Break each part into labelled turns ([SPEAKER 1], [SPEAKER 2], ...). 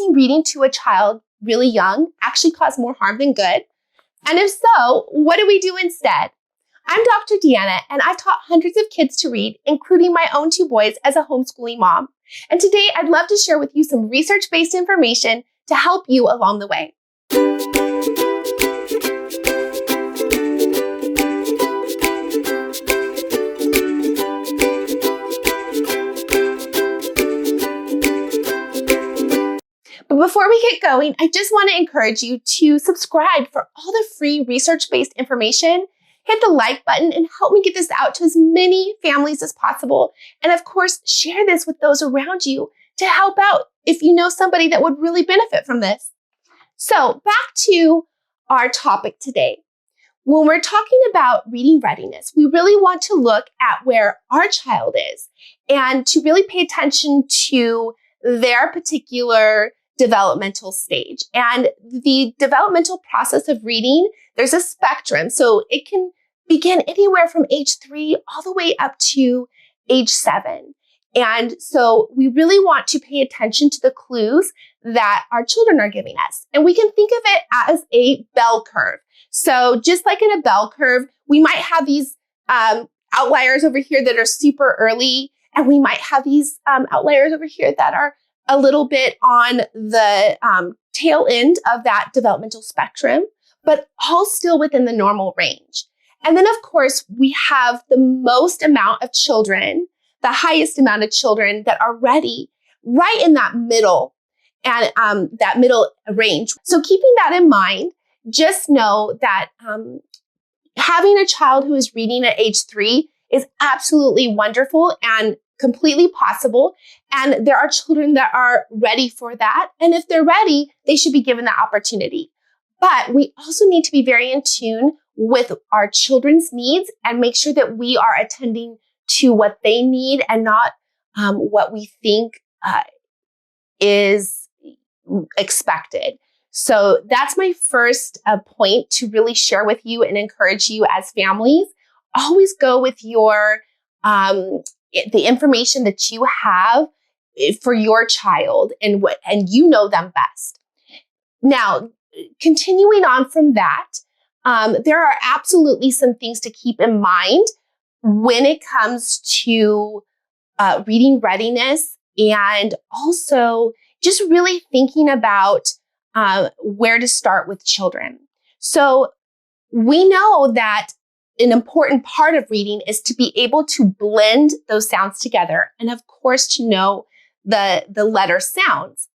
[SPEAKER 1] introducing reading to a child really young actually cause more harm than good? And if so, what do we do instead? I'm Dr. Deanna, and I've taught hundreds of kids to read, including my own 2 boys as a homeschooling mom. And today I'd love to share with you some research-based information to help you along the way. But before we get going, I just want to encourage you to subscribe for all the free research-based information. Hit the like button and help me get this out to as many families as possible. And of course, share this with those around you to help out if you know somebody that would really benefit from this. So back to our topic today. When we're talking about reading readiness, we really want to look at where our child is and to really pay attention to their particular developmental stage. And the developmental process of reading, there's a spectrum. So it can begin anywhere from age 3 all the way up to age 7. And so we really want to pay attention to the clues that our children are giving us. And we can think of it as a bell curve. So just like in a bell curve, we might have these outliers over here that are super early, and we might have these outliers over here that are a little bit on the tail end of that developmental spectrum, but all still within the normal range. And then, of course, we have the most amount of children, the highest amount of children that are ready right in that middle and that middle range. So keeping that in mind, just know that having a child who is reading at age 3 is absolutely wonderful and completely possible. And there are children that are ready for that. And if they're ready, they should be given that opportunity. But we also need to be very in tune with our children's needs and make sure that we are attending to what they need and not what we think is expected. So that's my first point to really share with you and encourage you as families. Always go with your the information that you have for your child and you know them best. Now, continuing on from that, there are absolutely some things to keep in mind when it comes to reading readiness, and also just really thinking about where to start with children. So we know that an important part of reading is to be able to blend those sounds together, and of course to know the letter sounds.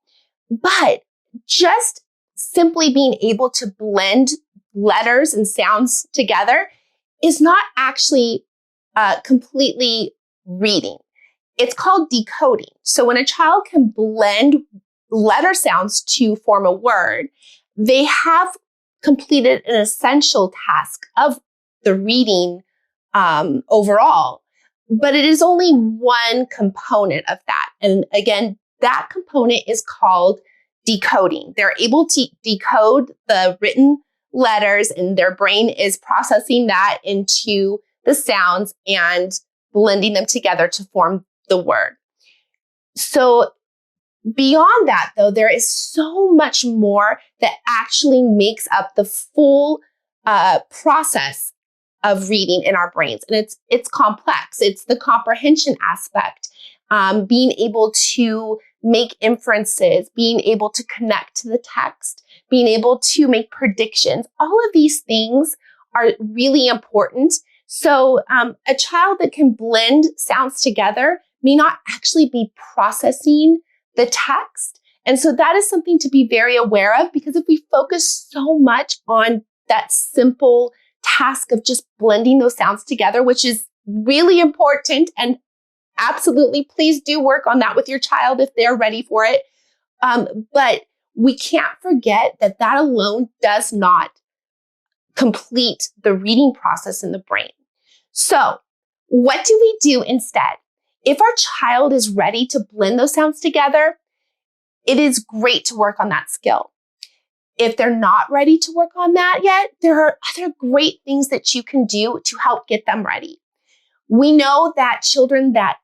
[SPEAKER 1] But just simply being able to blend letters and sounds together is not actually completely reading. It's called decoding. So when a child can blend letter sounds to form a word, they have completed an essential task of the reading overall. But it is only one component of that. And again, that component is called decoding. They're able to decode the written letters, and their brain is processing that into the sounds and blending them together to form the word. So beyond that, though, there is so much more that actually makes up the full process of reading in our brains. And it's complex. It's the comprehension aspect, being able to make inferences, being able to connect to the text, being able to make predictions. All of these things are really important. So a child that can blend sounds together may not actually be processing the text. And so that is something to be very aware of, because if we focus so much on that simple task of just blending those sounds together, which is really important, and absolutely please do work on that with your child if they're ready for it. But we can't forget that that alone does not complete the reading process in the brain. So what do we do instead? If our child is ready to blend those sounds together, it is great to work on that skill. If they're not ready to work on that yet, there are other great things that you can do to help get them ready. We know that children that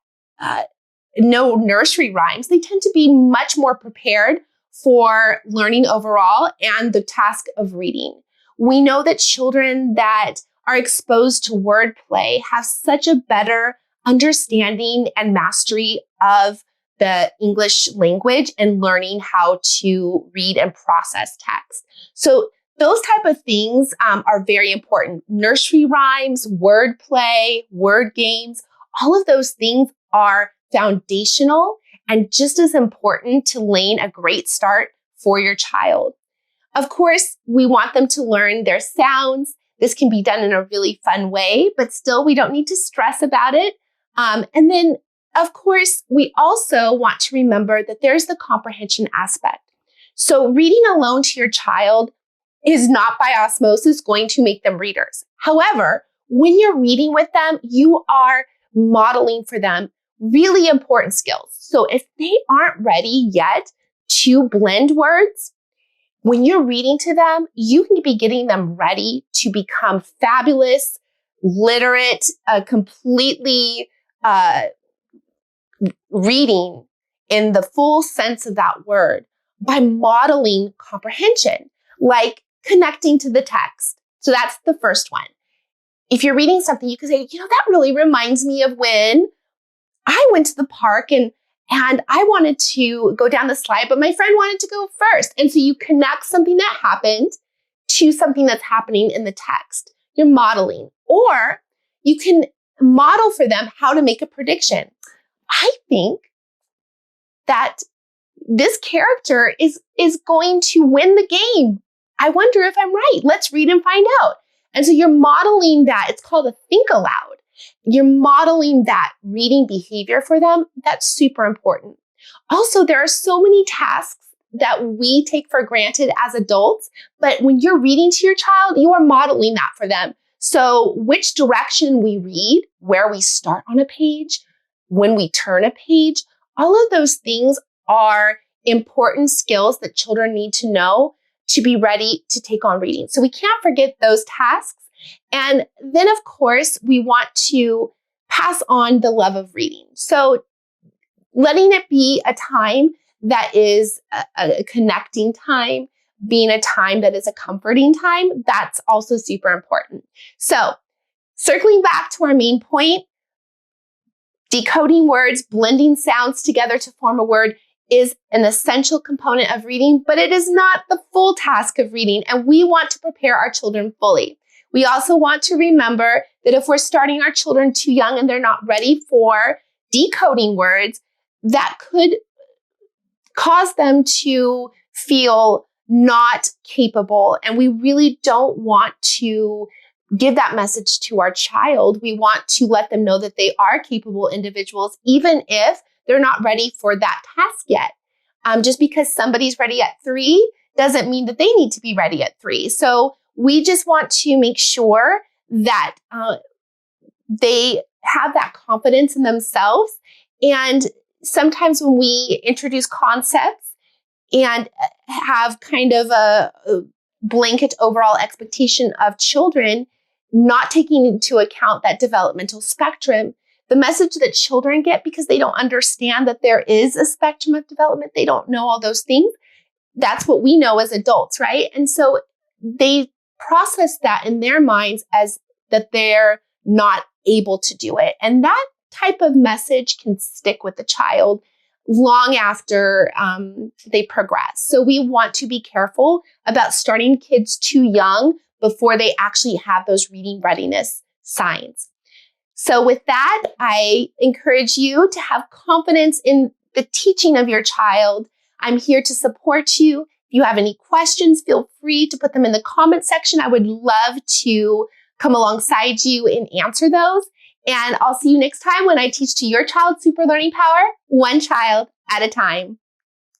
[SPEAKER 1] know nursery rhymes, they tend to be much more prepared for learning overall and the task of reading. We know that children that are exposed to wordplay have such a better understanding and mastery of the English language and learning how to read and process text. So those type of things are very important. Nursery rhymes, wordplay, word games, all of those things are foundational and just as important to laying a great start for your child. Of course, we want them to learn their sounds. This can be done in a really fun way, but still we don't need to stress about it. And then, of course, we also want to remember that there's the comprehension aspect. So reading alone to your child is not by osmosis going to make them readers. However, when you're reading with them, you are modeling for them really important skills. So if they aren't ready yet to blend words, when you're reading to them, you can be getting them ready to become fabulous, literate, completely reading in the full sense of that word by modeling comprehension, like connecting to the text. So that's the first one. If you're reading something, you can say, that really reminds me of when I went to the park and I wanted to go down the slide, but my friend wanted to go first. And so you connect something that happened to something that's happening in the text. You're modeling. Or you can model for them how to make a prediction. I think that this character is going to win the game. I wonder if I'm right. Let's read and find out. And so you're modeling that. It's called a think aloud. You're modeling that reading behavior for them. That's super important. Also, there are so many tasks that we take for granted as adults, but when you're reading to your child, you are modeling that for them. So which direction we read, where we start on a page, when we turn a page, all of those things are important skills that children need to know to be ready to take on reading. So we can't forget those tasks. And then, of course, we want to pass on the love of reading. So letting it be a time that is a connecting time, being a time that is a comforting time, that's also super important. So circling back to our main point, decoding words, blending sounds together to form a word is an essential component of reading, but it is not the full task of reading, and we want to prepare our children fully. We also want to remember that if we're starting our children too young and they're not ready for decoding words, that could cause them to feel not capable. And we really don't want to give that message to our child. We want to let them know that they are capable individuals, even if they're not ready for that task yet. Just because somebody's ready at 3 doesn't mean that they need to be ready at 3. So we just want to make sure that they have that confidence in themselves. And sometimes when we introduce concepts and have kind of a blanket overall expectation of children, not taking into account that developmental spectrum, the message that children get, because they don't understand that there is a spectrum of development, they don't know all those things. That's what we know as adults, right? And so they process that in their minds as that they're not able to do it. And that type of message can stick with the child long after they progress. So we want to be careful about starting kids too young before they actually have those reading readiness signs. So with that, I encourage you to have confidence in the teaching of your child. I'm here to support you. If you have any questions, feel free to put them in the comment section. I would love to come alongside you and answer those. And I'll see you next time when I teach to your child super learning power, one child at a time.